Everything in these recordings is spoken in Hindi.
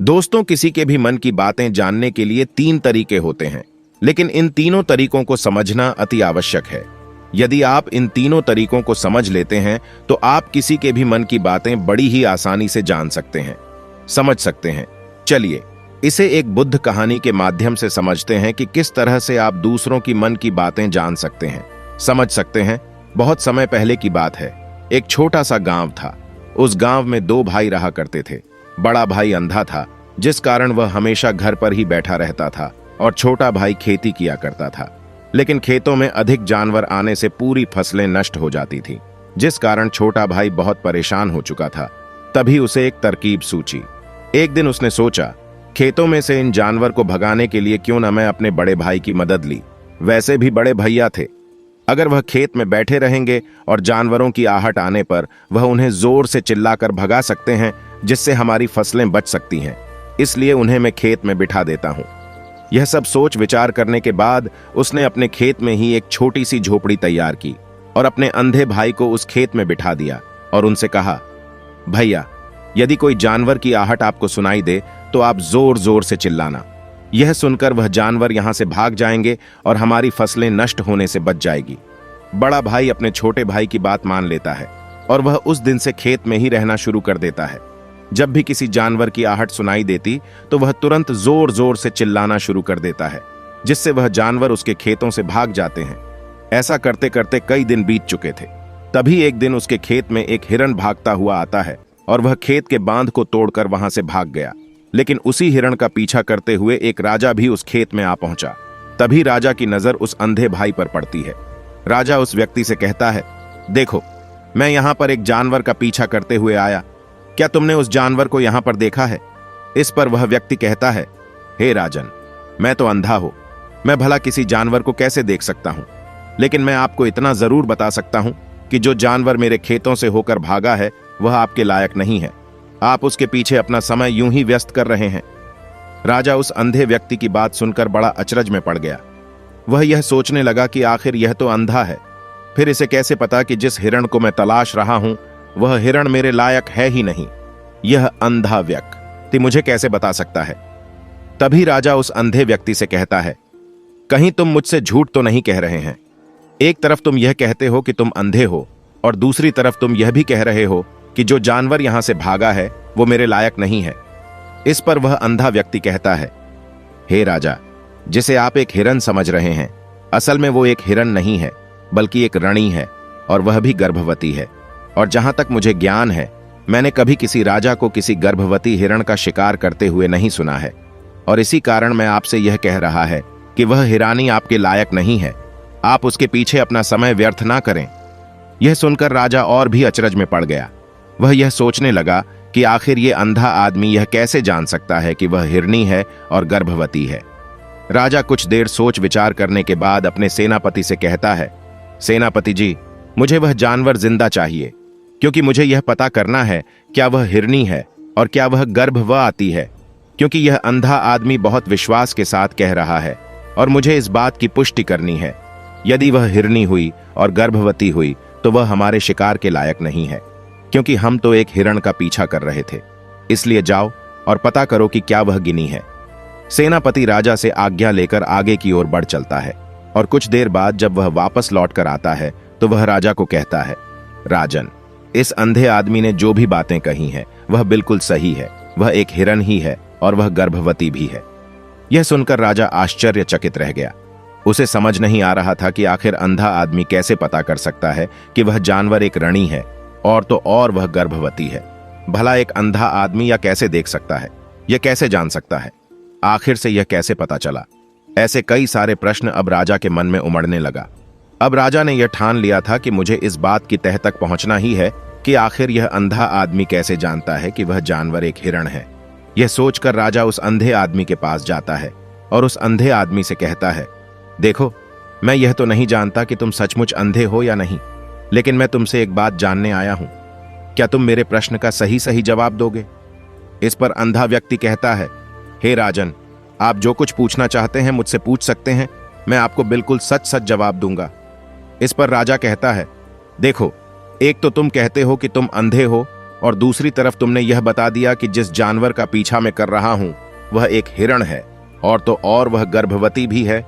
दोस्तों, किसी के भी मन की बातें जानने के लिए 3 तरीके होते हैं, लेकिन इन तीनों तरीकों को समझना अति आवश्यक है। यदि आप इन तीनों तरीकों को समझ लेते हैं तो आप किसी के भी मन की बातें बड़ी ही आसानी से जान सकते हैं, समझ सकते हैं। चलिए इसे एक बुद्ध कहानी के माध्यम से समझते हैं कि किस तरह से आप दूसरों की मन की बातें जान सकते हैं, समझ सकते हैं। बहुत समय पहले की बात है। एक छोटा सा गांव था। उस गांव में 2 भाई रहा करते थे। बड़ा भाई अंधा था, जिस कारण वह हमेशा घर पर ही बैठा रहता था, और छोटा भाई खेती किया करता था। लेकिन खेतों में अधिक जानवर आने से पूरी फसलें नष्ट हो जाती थी, जिस कारण छोटा भाई बहुत परेशान हो चुका था। तभी उसे एक तरकीब सूझी। एक दिन उसने सोचा, खेतों में से इन जानवर को भगाने के लिए क्यों न मैं अपने बड़े भाई की मदद ली। वैसे भी बड़े भैया थे। अगर वह खेत में बैठे रहेंगे और जानवरों की आहट आने पर वह उन्हें जोर से चिल्लाकर भगा सकते हैं, जिससे हमारी फसलें बच सकती हैं। इसलिए उन्हें मैं खेत में बिठा देता हूं। यह सब सोच विचार करने के बाद उसने अपने खेत में ही एक छोटी सी झोपड़ी तैयार की और अपने अंधे भाई को उस खेत में बिठा दिया और उनसे कहा, भैया, यदि कोई जानवर की आहट आपको सुनाई दे तो आप जोर जोर से चिल्लाना। यह सुनकर वह जानवर यहां से भाग जाएंगे और हमारी फसलें नष्ट होने से बच जाएगी। बड़ा भाई अपने छोटे भाई की बात मान लेता है और वह उस दिन से खेत में ही रहना शुरू कर देता है। जब भी किसी जानवर की आहट सुनाई देती तो वह तुरंत जोर जोर से चिल्लाना शुरू कर देता है, जिससे वह जानवर उसके खेतों से भाग जाते हैं। ऐसा करते करते कई दिन बीत चुके थे। तभी एक दिन उसके खेत में एक हिरण भागता हुआ आता है और वह खेत के बांध को तोड़कर वहां से भाग गया। लेकिन उसी हिरण का पीछा करते हुए एक राजा भी उस खेत में आ पहुंचा। तभी राजा की नजर उस अंधे भाई पर पड़ती है। राजा उस व्यक्ति से कहता है, देखो, मैं यहां पर एक जानवर का पीछा करते हुए आया। क्या तुमने उस जानवर को यहां पर देखा है? इस पर वह व्यक्ति कहता है, हे राजन, मैं तो अंधा हूं, मैं भला किसी जानवर को कैसे देख सकता हूं। लेकिन मैं आपको इतना जरूर बता सकता हूं कि जो जानवर मेरे खेतों से होकर भागा है वह आपके लायक नहीं है। आप उसके पीछे अपना समय यूं ही व्यस्त कर रहे हैं। राजा उस अंधे व्यक्ति की बात सुनकर बड़ा अचरज में पड़ गया। वह यह सोचने लगा कि आखिर यह तो अंधा है, फिर इसे कैसे पता कि जिस हिरण को मैं तलाश रहा हूं वह हिरण मेरे लायक है ही नहीं। यह अंधा व्यक्ति मुझे कैसे बता सकता है? तभी राजा उस अंधे व्यक्ति से कहता है, कहीं तुम मुझसे झूठ तो नहीं कह रहे हैं? एक तरफ तुम यह कहते हो कि तुम अंधे हो और दूसरी तरफ तुम यह भी कह रहे हो कि जो जानवर यहां से भागा है वो मेरे लायक नहीं है। इस पर वह अंधा व्यक्ति कहता है, हे राजा, जिसे आप एक हिरण समझ रहे हैं, असल में वो एक हिरण नहीं है, बल्कि एक रणी है, और वह भी गर्भवती है। और जहां तक मुझे ज्ञान है, मैंने कभी किसी राजा को किसी गर्भवती हिरण का शिकार करते हुए नहीं सुना है। और इसी कारण मैं आपसे यह कह रहा है कि वह हिरानी आपके लायक नहीं है। आप उसके पीछे अपना समय व्यर्थ ना करें। यह सुनकर राजा और भी अचरज में पड़ गया। वह यह सोचने लगा कि आखिर ये अंधा आदमी यह कैसे जान सकता है कि वह हिरनी है और गर्भवती है। राजा कुछ देर सोच विचार करने के बाद अपने सेनापति से कहता है, सेनापति जी, मुझे वह जानवर जिंदा चाहिए, क्योंकि मुझे यह पता करना है क्या वह हिरनी है और क्या वह गर्भवती है, क्योंकि यह अंधा आदमी बहुत विश्वास के साथ कह रहा है और मुझे इस बात की पुष्टि करनी है। यदि वह हिरनी हुई और गर्भवती हुई तो वह हमारे शिकार के लायक नहीं है, क्योंकि हम तो एक हिरण का पीछा कर रहे थे। इसलिए जाओ और पता करो कि क्या वह गिनी है। सेनापति राजा से आज्ञा लेकर आगे की ओर बढ़ चलता है और कुछ देर बाद जब वह वापस लौट कर आता है तो वह राजा को कहता है, राजन, इस अंधे आदमी ने जो भी बातें कही हैं वह बिल्कुल सही है। वह एक हिरण ही है और वह गर्भवती भी है। यह सुनकर राजा आश्चर्यचकित रह गया। उसे समझ नहीं आ रहा था कि आखिर अंधा आदमी कैसे पता कर सकता है कि वह जानवर एक रणी है और तो और वह गर्भवती है। भला एक अंधा आदमी यह कैसे देख सकता है? यह कैसे जान सकता है? आखिर से यह कैसे पता चला? ऐसे कई सारे प्रश्न अब राजा के मन में उमड़ने लगा। अब राजा ने यह ठान लिया था कि मुझे इस बात की तह तक पहुंचना ही है कि आखिर यह अंधा आदमी कैसे जानता है कि वह जानवर एक हिरण है। यह सोचकर राजा उस अंधे आदमी के पास जाता है और उस अंधे आदमी से कहता है, देखो, मैं यह तो नहीं जानता कि तुम सचमुच अंधे हो या नहीं, लेकिन मैं तुमसे एक बात जानने आया हूं। क्या तुम मेरे प्रश्न का सही सही जवाब दोगे? इस पर अंधा व्यक्ति कहता है, हे राजन, आप जो कुछ पूछना चाहते हैं मुझसे पूछ सकते हैं, मैं आपको बिल्कुल सच सच जवाब दूंगा। इस पर राजा कहता है, देखो, एक तो तुम कहते हो कि तुम अंधे हो और दूसरी तरफ तुमने यह बता दिया कि जिस जानवर का पीछा मैं कर रहा हूं वह एक हिरण है, और तो और वह गर्भवती भी है।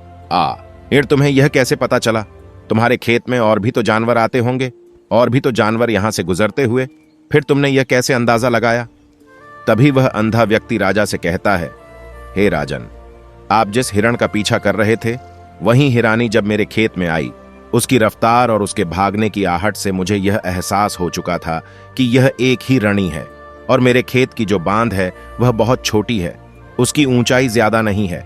फिर तुम्हें यह कैसे पता चला? तुम्हारे खेत में और भी तो जानवर आते होंगे, और भी तो जानवर यहां से गुजरते हुए, फिर तुमने यह कैसे अंदाजा लगाया? तभी वह अंधा व्यक्ति राजा से कहता है, हे राजन, आप जिस हिरण का पीछा कर रहे थे वही हिरानी जब मेरे खेत में आई, उसकी रफ्तार और उसके भागने की आहट से मुझे यह एहसास हो चुका था कि यह एक ही रणी है, और मेरे खेत की जो बांध है वह बहुत छोटी है, उसकी ऊंचाई ज्यादा नहीं है।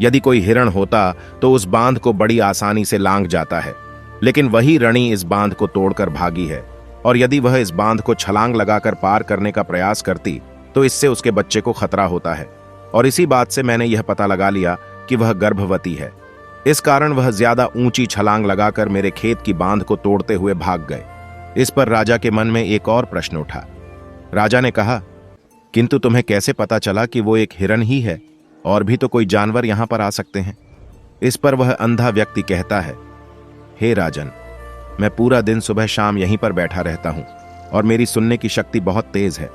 यदि कोई हिरण होता तो उस बांध को बड़ी आसानी से लांघ जाता है, लेकिन वही रणी इस बांध को तोड़कर भागी है, और यदि वह इस बांध को छलांग लगाकर पार करने का प्रयास करती तो इससे उसके बच्चे को खतरा होता है, और इसी बात से मैंने यह पता लगा लिया कि वह गर्भवती है। इस कारण वह ज्यादा ऊंची छलांग लगाकर मेरे खेत की बांध को तोड़ते हुए भाग गए। इस पर राजा के मन में एक और प्रश्न उठा। राजा ने कहा, किंतु तुम्हें कैसे पता चला कि वो एक हिरण ही है? और भी तो कोई जानवर यहां पर आ सकते हैं। इस पर वह अंधा व्यक्ति कहता है, हे राजन, मैं पूरा दिन सुबह शाम यहीं पर बैठा रहता हूं, और मेरी सुनने की शक्ति बहुत तेज है।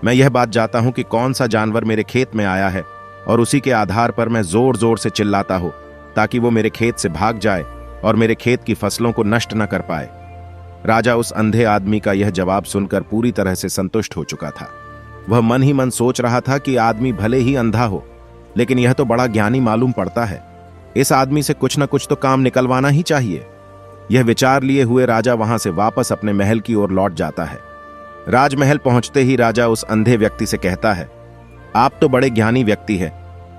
मैं यह बात जानता हूं कि कौन सा जानवर मेरे खेत में आया है, और उसी के आधार पर मैं जोर जोर से चिल्लाता हूं ताकि वो मेरे खेत से भाग जाए और मेरे खेत की फसलों को नष्ट न कर पाए। राजा उस अंधे आदमी का यह जवाब सुनकर पूरी तरह से संतुष्ट हो चुका था। वह मन ही मन सोच रहा था कि आदमी भले ही अंधा हो, लेकिन यह तो बड़ा ज्ञानी मालूम पड़ता है। इस आदमी से कुछ न कुछ तो काम निकलवाना ही चाहिए। यह विचार लिए हुए राजा वहां से वापस अपने महल की ओर लौट जाता है। राजमहल पहुंचते ही राजा उस अंधे व्यक्ति से कहता है, आप तो बड़े ज्ञानी व्यक्ति हैं,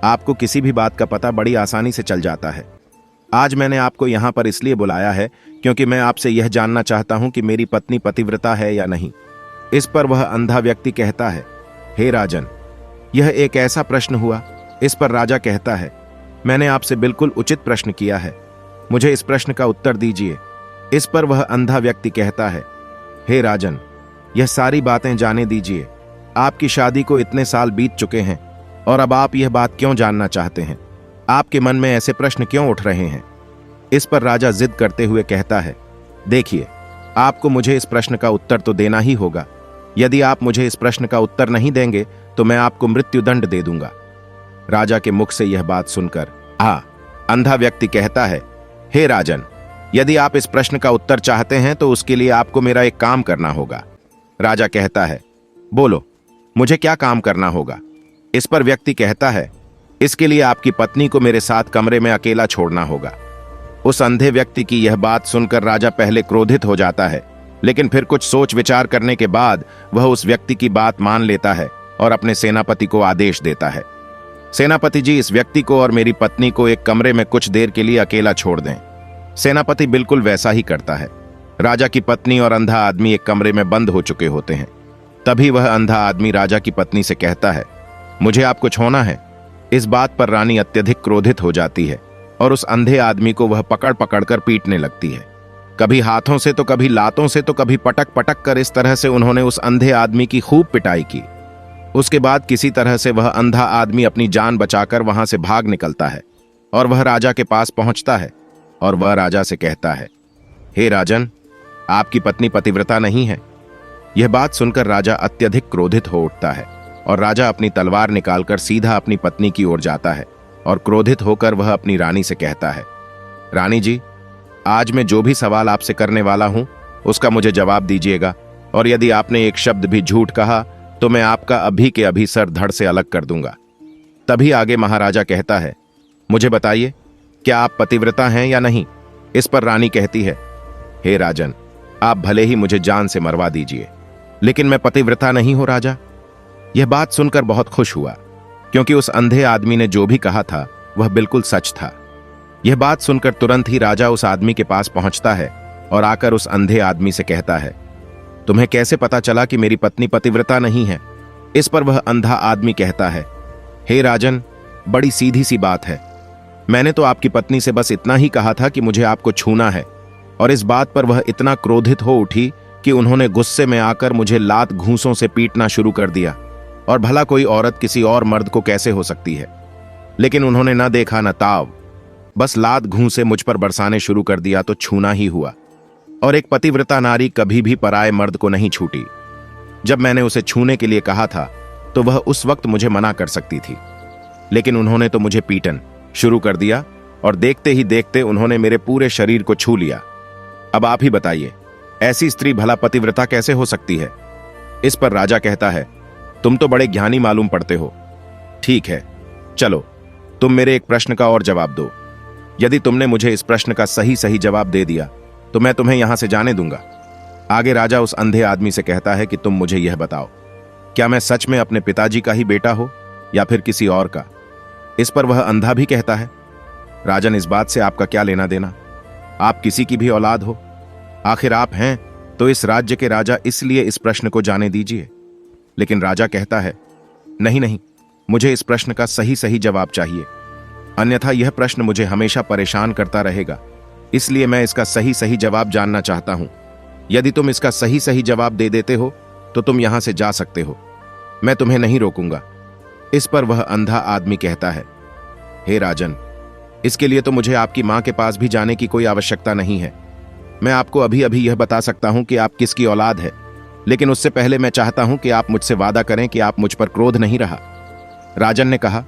आपको किसी भी बात का पता बड़ी आसानी से चल जाता है। आज मैंने आपको यहां पर इसलिए बुलाया है क्योंकि मैं आपसे यह जानना चाहता हूं कि मेरी पत्नी पतिव्रता है या नहीं। इस पर वह अंधा व्यक्ति कहता है, हे राजन, यह एक ऐसा प्रश्न हुआ। इस पर राजा कहता है, मैंने आपसे बिल्कुल उचित प्रश्न किया है, मुझे इस प्रश्न का उत्तर दीजिए। इस पर वह अंधा व्यक्ति कहता है, हे राजन, यह सारी बातें जाने दीजिए। आपकी शादी को इतने साल बीत चुके हैं, और अब आप यह बात क्यों जानना चाहते हैं? आपके मन में ऐसे प्रश्न क्यों उठ रहे हैं? इस पर राजा जिद करते हुए कहता है, देखिए, आपको मुझे इस प्रश्न का उत्तर तो देना ही होगा। यदि आप मुझे इस प्रश्न का उत्तर नहीं देंगे तो मैं आपको मृत्युदंड दे दूंगा। राजा के मुख से यह बात सुनकर अंधा व्यक्ति कहता है, हे राजन, यदि आप इस प्रश्न का उत्तर चाहते हैं तो उसके लिए आपको मेरा एक काम करना होगा। राजा कहता है, बोलो, मुझे क्या काम करना होगा? इस पर व्यक्ति कहता है, इसके लिए आपकी पत्नी को मेरे साथ कमरे में अकेला छोड़ना होगा। उस अंधे व्यक्ति की यह बात सुनकर राजा पहले क्रोधित हो जाता है, लेकिन फिर कुछ सोच विचार करने के बाद वह उस व्यक्ति की बात मान लेता है और अपने सेनापति को आदेश देता है, सेनापति जी, इस व्यक्ति को और मेरी पत्नी को एक कमरे में कुछ देर के लिए अकेला छोड़ दें। सेनापति बिल्कुल वैसा ही करता है। राजा की पत्नी और अंधा आदमी एक कमरे में बंद हो चुके होते हैं। तभी वह अंधा आदमी राजा की पत्नी से कहता है, मुझे आपको छोड़ना है। इस बात पर रानी अत्यधिक क्रोधित हो जाती है और उस अंधे आदमी को वह पकड़ पकड़ कर पीटने लगती है। कभी हाथों से तो कभी लातों से तो कभी पटक पटक कर इस तरह से उन्होंने उस अंधे आदमी की खूब पिटाई की। उसके बाद किसी तरह से वह अंधा आदमी अपनी जान बचाकर वहां से भाग निकलता है और वह राजा के पास पहुंचता है और वह राजा से कहता है, हे राजन, आपकी पत्नी पतिव्रता नहीं है। यह बात सुनकर राजा अत्यधिक क्रोधित हो उठता है और राजा अपनी तलवार निकालकर सीधा अपनी पत्नी की ओर जाता है और क्रोधित होकर वह अपनी रानी से कहता है, रानी जी, आज मैं जो भी सवाल आपसे करने वाला हूं उसका मुझे जवाब दीजिएगा, और यदि आपने एक शब्द भी झूठ कहा तो मैं आपका अभी के अभी सर धड़ से अलग कर दूंगा। तभी आगे महाराजा कहता है, मुझे बताइए, क्या आप पतिव्रता हैं या नहीं? इस पर रानी कहती है, हे राजन, आप भले ही मुझे जान से मरवा दीजिए, लेकिन मैं पतिव्रता नहीं हूं राजा। यह बात सुनकर बहुत खुश हुआ, क्योंकि उस अंधे आदमी ने जो भी कहा था वह बिल्कुल सच था। यह बात सुनकर तुरंत ही राजा उस आदमी के पास पहुंचता है और आकर उस अंधे आदमी से कहता है, तुम्हें कैसे पता चला कि मेरी पत्नी पतिव्रता नहीं है? इस पर वह अंधा आदमी कहता है, हे राजन, बड़ी सीधी सी बात है। मैंने तो आपकी पत्नी से बस इतना ही कहा था कि मुझे आपको छूना है, और इस बात पर वह इतना क्रोधित हो उठी कि उन्होंने गुस्से में आकर मुझे लात घूंसों से पीटना शुरू कर दिया। और भला कोई औरत किसी और मर्द को कैसे हो सकती है? लेकिन उन्होंने न देखा न ताव, बस लात घूंसे मुझ पर बरसाने शुरू कर दिया तो छूना ही हुआ। और एक पतिव्रता नारी कभी भी पराये मर्द को नहीं छूटी। जब मैंने उसे छूने के लिए कहा था तो वह उस वक्त मुझे मना कर सकती थी, लेकिन उन्होंने तो मुझे पीटन शुरू कर दिया और देखते ही देखते उन्होंने मेरे पूरे शरीर को छू लिया। अब आप ही बताइए, ऐसी स्त्री भला पतिव्रता कैसे हो सकती है? इस पर राजा कहता है, तुम तो बड़े ज्ञानी मालूम पड़ते हो। ठीक है, चलो तुम मेरे एक प्रश्न का और जवाब दो। यदि तुमने मुझे इस प्रश्न का सही सही जवाब दे दिया तो मैं तुम्हें यहां से जाने दूंगा। आगे राजा उस अंधे आदमी से कहता है कि तुम मुझे यह बताओ, क्या मैं सच में अपने पिताजी का ही बेटा हो या फिर किसी और का? इस पर वह अंधा भी कहता है, राजन, इस बात से आपका क्या लेना देना? आप किसी की भी औलाद हो, आखिर आप हैं तो इस राज्य के राजा, इसलिए इस प्रश्न को जाने दीजिए। लेकिन राजा कहता है, नहीं नहीं, मुझे इस प्रश्न का सही सही जवाब चाहिए, अन्यथा यह प्रश्न मुझे हमेशा परेशान करता रहेगा, इसलिए मैं इसका सही सही जवाब जानना चाहता हूं। यदि तुम इसका सही सही जवाब दे देते हो तो तुम यहां से जा सकते हो, मैं तुम्हें नहीं रोकूंगा। इस पर वह अंधा आदमी कहता है, हे राजन, इसके लिए तो मुझे आपकी मां के पास भी जाने की कोई आवश्यकता नहीं है। मैं आपको अभी अभी यह बता सकता हूं कि आप किसकी औलाद है, लेकिन उससे पहले मैं चाहता हूं कि आप मुझसे वादा करें कि आप मुझ पर क्रोध नहीं रहा। राजन ने कहा,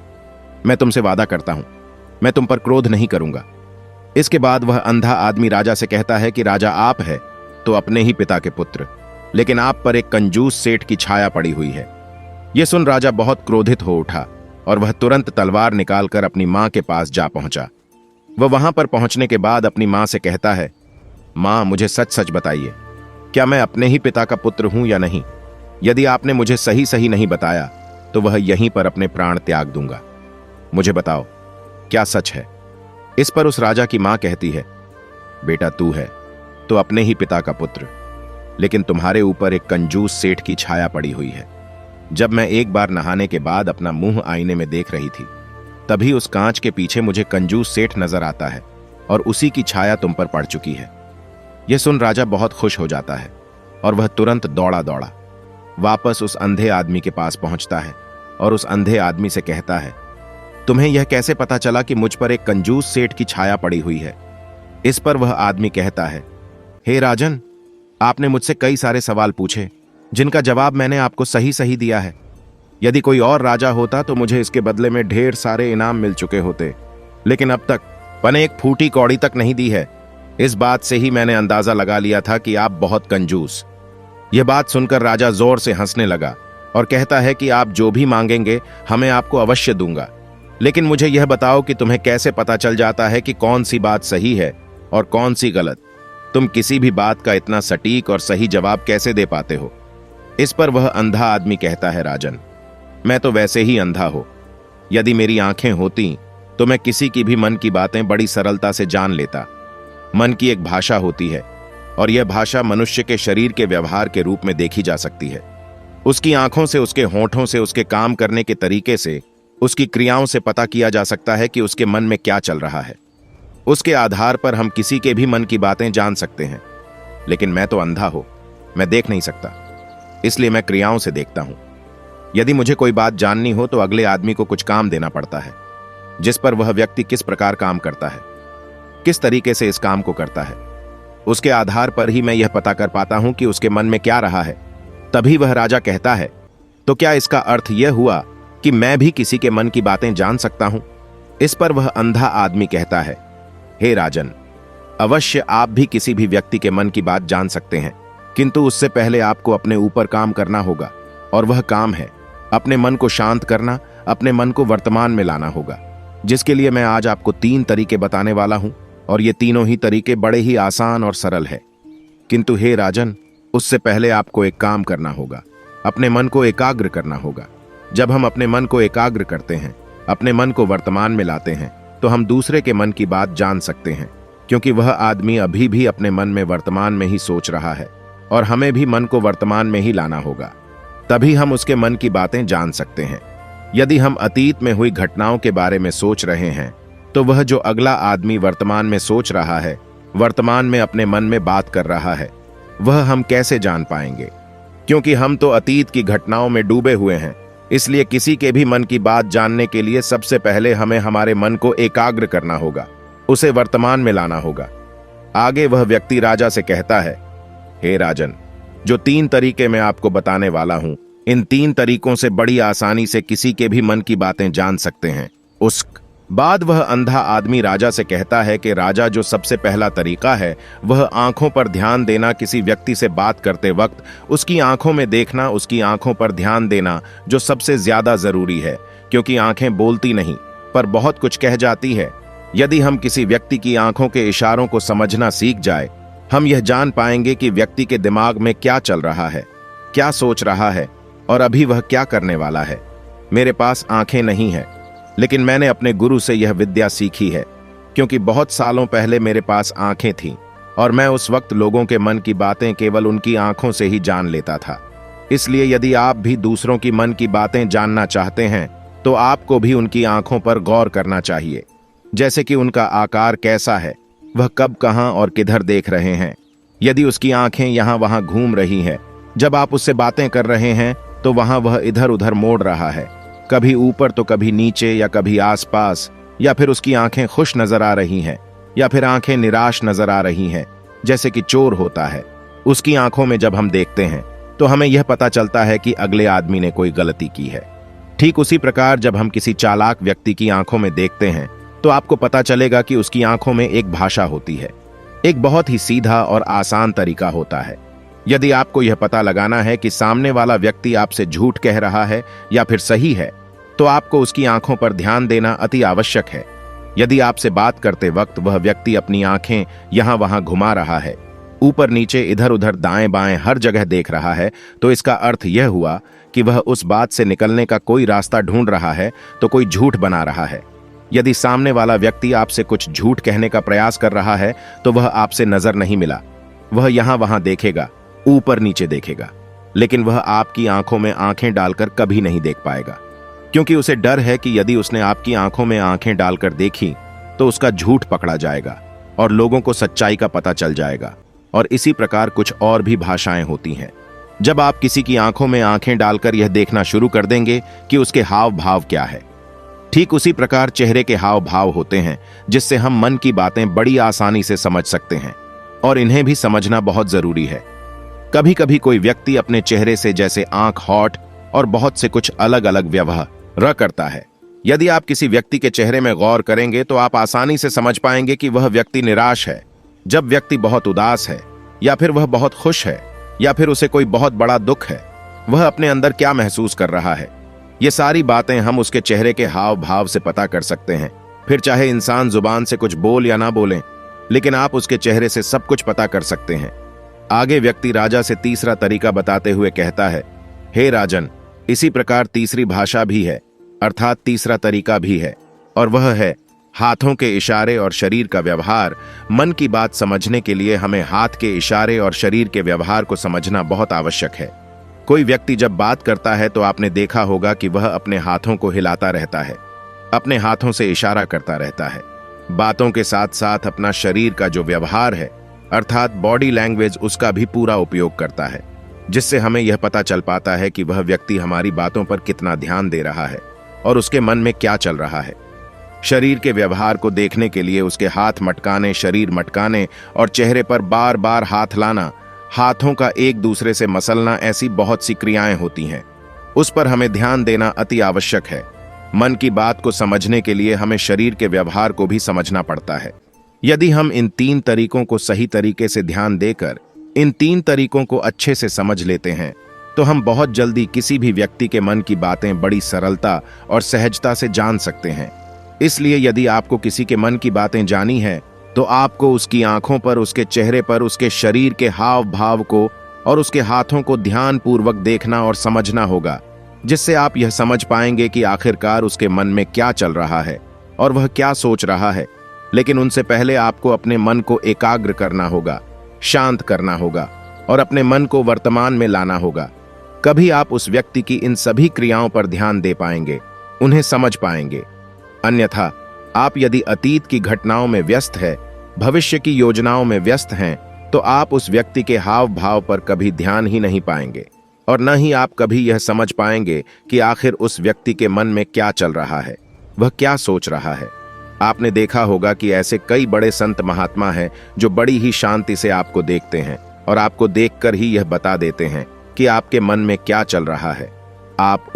मैं तुमसे वादा करता हूं, मैं तुम पर क्रोध नहीं करूंगा। इसके बाद वह अंधा आदमी राजा से कहता है कि राजा, आप है तो अपने ही पिता के पुत्र, लेकिन आप पर एक कंजूस सेठ की छाया पड़ी हुई है। यह सुन राजा बहुत क्रोधित हो उठा और वह तुरंत तलवार निकालकर अपनी मां के पास जा पहुंचा। वह वहां पर पहुंचने के बाद अपनी मां से कहता है, मां, मुझे सच सच बताइए, क्या मैं अपने ही पिता का पुत्र हूं या नहीं? यदि आपने मुझे सही सही नहीं बताया तो वह यहीं पर अपने प्राण त्याग दूंगा। मुझे बताओ, क्या सच है? इस पर उस राजा की मां कहती है, बेटा, तू है तो अपने ही पिता का पुत्र, लेकिन तुम्हारे ऊपर एक कंजूस सेठ की छाया पड़ी हुई है। जब मैं एक बार नहाने के बाद अपना मुंह आईने में देख रही थी, तभी उस कांच के पीछे मुझे कंजूस सेठ नजर आता है और उसी की छाया तुम पर पड़ चुकी है। यह सुन राजा बहुत खुश हो जाता है और वह तुरंत दौड़ा दौड़ा वापस उस अंधे आदमी के पास पहुंचता है और उस अंधे आदमी से कहता है, तुम्हें यह कैसे पता चला कि मुझ पर एक कंजूस सेठ की छाया पड़ी हुई है? इस पर वह आदमी कहता है, हे राजन, आपने मुझसे कई सारे सवाल पूछे जिनका जवाब मैंने आपको सही सही दिया है। यदि कोई और राजा होता तो मुझे इसके बदले में ढेर सारे इनाम मिल चुके होते, लेकिन अब तक मैंने एक फूटी कौड़ी तक नहीं दी है। इस बात से ही मैंने अंदाजा लगा लिया था कि आप बहुत कंजूस। यह बात सुनकर राजा जोर से हंसने लगा और कहता है कि आप जो भी मांगेंगे हमें आपको अवश्य दूंगा, लेकिन मुझे यह बताओ कि तुम्हें कैसे पता चल जाता है कि कौन सी बात सही है और कौन सी गलत? तुम किसी भी बात का इतना सटीक और सही जवाब कैसे दे पाते हो? इस पर वह अंधा आदमी कहता है, राजन, मैं तो वैसे ही अंधा हूं। यदि मेरी आंखें होती तो मैं किसी की भी मन की बातें बड़ी सरलता से जान लेता। मन की एक भाषा होती है और यह भाषा मनुष्य के शरीर के व्यवहार के रूप में देखी जा सकती है। उसकी आंखों से, उसके होंठों से, उसके काम करने के तरीके से, उसकी क्रियाओं से पता किया जा सकता है कि उसके मन में क्या चल रहा है। उसके आधार पर हम किसी के भी मन की बातें जान सकते हैं। लेकिन मैं तो अंधा हूं, मैं देख नहीं सकता, इसलिए मैं क्रियाओं से देखता हूं। यदि मुझे कोई बात जाननी हो तो अगले आदमी को कुछ काम देना पड़ता है, जिस पर वह व्यक्ति किस प्रकार काम करता है, किस तरीके से इस काम को करता है, उसके आधार पर ही मैं यह पता कर पाता हूं कि उसके मन में क्या रहा है। तभी वह राजा कहता है, तो क्या इसका अर्थ यह हुआ कि मैं भी किसी के मन की बातें जान सकता हूं? इस पर वह अंधा आदमी कहता है, हे राजन, अवश्य आप भी किसी भी व्यक्ति के मन की बात जान सकते हैं, किंतु उससे पहले आपको अपने ऊपर काम करना होगा, और वह काम है अपने मन को शांत करना, अपने मन को वर्तमान में लाना होगा, जिसके लिए मैं आज आपको 3 तरीके बताने वाला हूं, और ये तीनों ही तरीके बड़े ही आसान और सरल है। किंतु हे राजन, उससे पहले आपको एक काम करना होगा, अपने मन को एकाग्र करना होगा। जब हम अपने मन को एकाग्र करते हैं, अपने मन को वर्तमान में लाते हैं, तो हम दूसरे के मन की बात जान सकते हैं, क्योंकि वह आदमी अभी भी अपने मन में वर्तमान में ही सोच रहा है, और हमें भी मन को वर्तमान में ही लाना होगा, तभी हम उसके मन की बातें जान सकते हैं। यदि हम अतीत में हुई घटनाओं के बारे में सोच रहे हैं, तो वह जो अगला आदमी वर्तमान में सोच रहा है, वर्तमान में अपने मन में बात कर रहा है, वह हम कैसे जान पाएंगे? क्योंकि हम तो अतीत की घटनाओं में डूबे हुए हैं। इसलिए किसी के भी मन की बात जानने के लिए सबसे पहले हमें हमारे मन को एकाग्र करना होगा, उसे वर्तमान में लाना होगा। आगे वह व्यक्ति राजा से कहता है, हे राजन, जो 3 तरीके मैं आपको बताने वाला हूं, इन 3 तरीकों से बड़ी आसानी से किसी के भी मन की बातें जान सकते हैं। उस बाद वह अंधा आदमी राजा से कहता है कि राजा, जो सबसे पहला तरीका है वह आंखों पर ध्यान देना। किसी व्यक्ति से बात करते वक्त उसकी आंखों में देखना, उसकी आंखों पर ध्यान देना जो सबसे ज्यादा जरूरी है, क्योंकि आंखें बोलती नहीं पर बहुत कुछ कह जाती है। यदि हम किसी व्यक्ति की आंखों के इशारों को समझना सीख जाए, हम यह जान पाएंगे कि व्यक्ति के दिमाग में क्या चल रहा है, क्या सोच रहा है और अभी वह क्या करने वाला है। मेरे पास आंखें नहीं हैं, लेकिन मैंने अपने गुरु से यह विद्या सीखी है, क्योंकि बहुत सालों पहले मेरे पास आंखें थीं और मैं उस वक्त लोगों के मन की बातें केवल उनकी आंखों से ही जान लेता था। इसलिए यदि आप भी दूसरों की मन की बातें जानना चाहते हैं तो आपको भी उनकी आंखों पर गौर करना चाहिए, जैसे कि उनका आकार कैसा है, वह कब, कहां और किधर देख रहे हैं। यदि उसकी आंखें यहां वहां घूम रही हैं, जब आप उससे बातें कर रहे हैं तो वहां वह इधर उधर मोड़ रहा है, कभी ऊपर तो कभी नीचे या कभी आसपास, या फिर उसकी आंखें खुश नजर आ रही हैं या फिर आंखें निराश नजर आ रही हैं, जैसे कि चोर होता है। उसकी आंखों में जब हम देखते हैं तो हमें यह पता चलता है कि अगले आदमी ने कोई गलती की है। ठीक उसी प्रकार जब हम किसी चालाक व्यक्ति की आंखों में देखते हैं तो आपको पता चलेगा कि उसकी आंखों में एक भाषा होती है। एक बहुत ही सीधा और आसान तरीका होता है। यदि आपको यह पता लगाना है कि सामने वाला व्यक्ति आपसे झूठ कह रहा है या फिर सही है, तो आपको उसकी आंखों पर ध्यान देना अति आवश्यक है। यदि आपसे बात करते वक्त वह व्यक्ति अपनी आंखें यहां वहां घुमा रहा है, ऊपर नीचे इधर उधर दाएं बाएं हर जगह देख रहा है, तो इसका अर्थ यह हुआ कि वह उस बात से निकलने का कोई रास्ता ढूंढ रहा है, तो कोई झूठ बना रहा है। यदि सामने वाला व्यक्ति आपसे कुछ झूठ कहने का प्रयास कर रहा है तो वह आपसे नजर नहीं मिला, वह यहां वहां देखेगा, ऊपर नीचे देखेगा, लेकिन वह आपकी आंखों में आंखें डालकर कभी नहीं देख पाएगा, क्योंकि उसे डर है कि यदि उसने आपकी आंखों में आंखें डालकर देखी तो उसका झूठ पकड़ा जाएगा और लोगों को सच्चाई का पता चल जाएगा। और इसी प्रकार कुछ और भी भाषाएं होती हैं। जब आप किसी की आंखों में आंखें डालकर यह देखना शुरू कर देंगे कि उसके हाव भाव क्या है, ठीक उसी प्रकार चेहरे के हाव भाव होते हैं, जिससे हम मन की बातें बड़ी आसानी से समझ सकते हैं और इन्हें भी समझना बहुत जरूरी है। कभी कभी कोई व्यक्ति अपने चेहरे से, जैसे आंख, होठ और बहुत से कुछ अलग अलग व्यवहार करता है। यदि आप किसी व्यक्ति के चेहरे में गौर करेंगे तो आप आसानी से समझ पाएंगे कि वह व्यक्ति निराश है, जब व्यक्ति बहुत उदास है, या फिर वह बहुत खुश है, या फिर उसे कोई बहुत बड़ा दुख है, वह अपने अंदर क्या महसूस कर रहा है। ये सारी बातें हम उसके चेहरे के हाव भाव से पता कर सकते हैं। फिर चाहे इंसान जुबान से कुछ बोल या ना बोले, लेकिन आप उसके चेहरे से सब कुछ पता कर सकते हैं। आगे व्यक्ति राजा से तीसरा तरीका बताते हुए कहता है, हे राजन, इसी प्रकार तीसरी भाषा भी है, अर्थात तीसरा तरीका भी है, और वह है हाथों के इशारे और शरीर का व्यवहार। मन की बात समझने के लिए हमें हाथ के इशारे और शरीर के व्यवहार को समझना बहुत आवश्यक है। कोई व्यक्ति जब बात करता है तो आपने देखा होगा कि वह अपने हाथों को हिलाता रहता है, अपने हाथों से इशारा करता रहता है। बातों के साथ साथ अपना शरीर का जो व्यवहार है, अर्थात बॉडी लैंग्वेज, उसका भी पूरा उपयोग करता है, जिससे हमें यह पता चल पाता है कि वह व्यक्ति हमारी बातों पर कितना ध्यान दे रहा है और उसके मन में क्या चल रहा है। शरीर के व्यवहार को देखने के लिए उसके हाथ मटकाने, शरीर मटकाने और चेहरे पर बार बार हाथ लाना, हाथों का एक दूसरे से मसलना, ऐसी बहुत सी क्रियाएं होती हैं। उस पर हमें ध्यान देना अति आवश्यक है। मन की बात को समझने के लिए हमें शरीर के व्यवहार को भी समझना पड़ता है। यदि हम इन 3 तरीकों को सही तरीके से ध्यान देकर इन 3 तरीकों को अच्छे से समझ लेते हैं तो हम बहुत जल्दी किसी भी व्यक्ति के मन की बातें बड़ी सरलता और सहजता से जान सकते हैं। इसलिए यदि आपको किसी के मन की बातें जानी है तो आपको उसकी आंखों पर, उसके चेहरे पर, उसके शरीर के हाव भाव को और उसके हाथों को ध्यानपूर्वक देखना और समझना होगा, जिससे आप यह समझ पाएंगे कि आखिरकार उसके मन में क्या चल रहा है और वह क्या सोच रहा है। लेकिन उनसे पहले आपको अपने मन को एकाग्र करना होगा, शांत करना होगा और अपने मन को वर्तमान में लाना होगा। कभी आप उस व्यक्ति की इन सभी क्रियाओं पर ध्यान दे पाएंगे, उन्हें समझ पाएंगे। अन्यथा आप यदि अतीत की घटनाओं में व्यस्त है, भविष्य की योजनाओं में व्यस्त हैं, तो आप उस व्यक्ति के हाव भाव पर कभी ध्यान ही नहीं पाएंगे और न ही आप कभी यह समझ पाएंगे कि आखिर उस व्यक्ति के मन में क्या चल रहा है, वह क्या सोच रहा है। आपने देखा होगा कि ऐसे कई बड़े संत महात्मा हैं जो बड़ी ही शांति से आपको देखते हैं और आपको देखकर ही यह बता देते हैं कि आपके मन में क्या चल रहा है। आप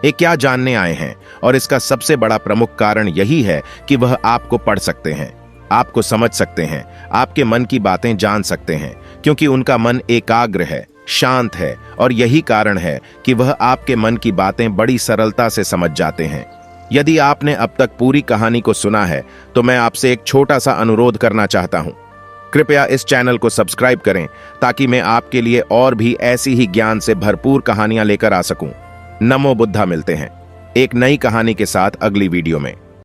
क्या जानने आए हैं, और इसका सबसे बड़ा प्रमुख कारण यही है कि वह आपको पढ़ सकते हैं, आपको समझ सकते हैं, आपके मन की बातें जान सकते हैं, क्योंकि उनका मन एकाग्र है, शांत है, और यही कारण है कि वह आपके मन की बातें बड़ी सरलता से समझ जाते हैं। यदि आपने अब तक पूरी कहानी को सुना है तो मैं आपसे एक छोटा सा अनुरोध करना चाहता हूं। कृपया इस चैनल को सब्सक्राइब करें ताकि मैं आपके लिए और भी ऐसी ही ज्ञान से भरपूर कहानियां लेकर आ सकूं। नमो बुद्धा। मिलते हैं एक नई कहानी के साथ अगली वीडियो में।